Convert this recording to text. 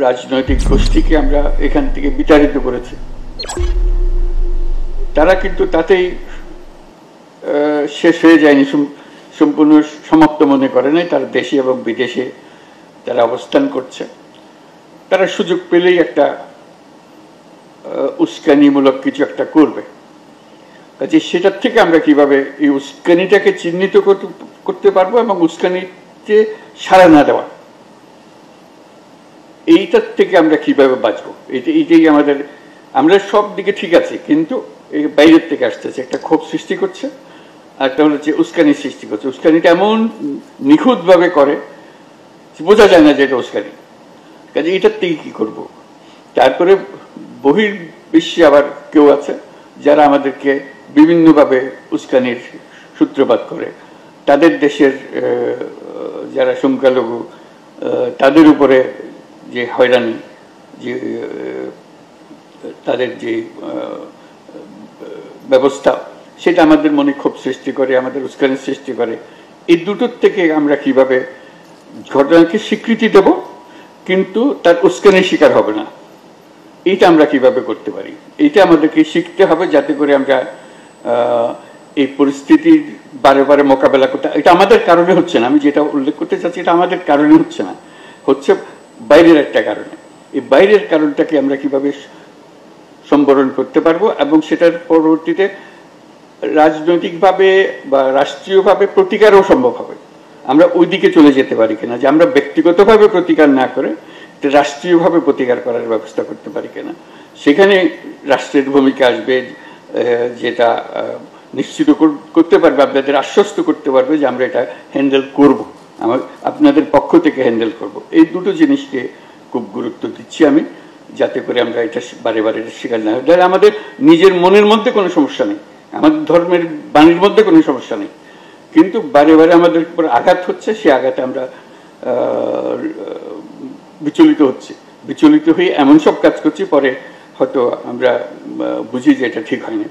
রাজনৈতিক গোষ্ঠীকে আমরা এখান থেকে বিতাড়িত করেছি। তারা কিন্তু তাতেই শেষ হয়ে যায়নি, সম্পূর্ণ সমাপ্ত মনে করে নাই। তারা দেশে এবং বিদেশে তারা অবস্থান করছে। তারা সুযোগ পেলেই একটা উস্কানিমূলক কিছু একটা করবে। কাজে সেটার থেকে আমরা কিভাবে এই উস্কানিটাকে চিহ্নিত করতে পারবো এবং উস্কানিতে সাড়া না দেওয়া, এইটার থেকে আমরা কিভাবে বাঁচবো, এইটাই আমাদের। আমরা সব দিকে ঠিক আছে, কিন্তু এই বাইরের থেকে আসতেছে, একটা ক্ষোভ সৃষ্টি করছে, আর একটা হচ্ছে উস্কানি সৃষ্টি করছে। উস্কানিটা এমন নিখুঁতভাবে করে বোঝা যায় না যে এটা উস্কানি। কাজে এটার থেকে কি করব? তারপরে বহির্বিশ্বে আবার কেউ আছে যারা আমাদেরকে বিভিন্নভাবে উস্কানির সূত্রপাত করে। তাদের দেশের যারা সংখ্যালঘু, তাদের উপরে যে হয়রানি, যে তাদের যে ব্যবস্থা, সেটা আমাদের মনে ক্ষোভ সৃষ্টি করে, আমাদের উস্কানির সৃষ্টি করে। এই দুটোর থেকে আমরা কিভাবে ঘটনাকে স্বীকৃতি দেব কিন্তু তার উস্কানির শিকার হবে না, এইটা আমরা কিভাবে করতে পারি, এইটা আমাদেরকে শিখতে হবে, যাতে করে আমরা এই পরিস্থিতির বারে বারে মোকাবেলা করতে। এটা আমাদের কারণে হচ্ছে না, আমি যেটা উল্লেখ করতে চাচ্ছি, এটা আমাদের কারণে হচ্ছে না, হচ্ছে বাইরের একটা কারণে। এই বাইরের কারণটাকে আমরা কিভাবে সম্বরণ করতে পারবো এবং সেটার পরবর্তীতে রাজনৈতিকভাবে বা রাষ্ট্রীয়ভাবে প্রতিকারও সম্ভব হবে। আমরা ওই দিকে চলে যেতে পারি কিনা, যে আমরা ব্যক্তিগতভাবে প্রতিকার না করে রাষ্ট্রীয়ভাবে প্রতিকার করার ব্যবস্থা করতে পারি কিনা। সেখানে রাষ্ট্রের ভূমিকা আসবে, যেটা নিশ্চিত করতে পারবে, আপনাদের আশ্বস্ত করতে পারবে যে আমরা এটা হ্যান্ডেল করব, আপনাদের পক্ষ থেকে হ্যান্ডেল করব। এই দুটো জিনিসকে খুব গুরুত্ব দিচ্ছি আমি, যাতে করে আমরা এটা বারে বারে শিকার না হয়। আমাদের নিজের মনের মধ্যে কোনো সমস্যা নেই, আমাদের ধর্মের বাণীর মধ্যে কোনো সমস্যা নেই, কিন্তু বারে বারে আমাদের উপর আঘাত হচ্ছে, সে আঘাতে আমরা বিচলিত হয়ে এমন সব কাজ করছি, পরে হয়তো আমরা বুঝি যে এটা ঠিক হয়নি।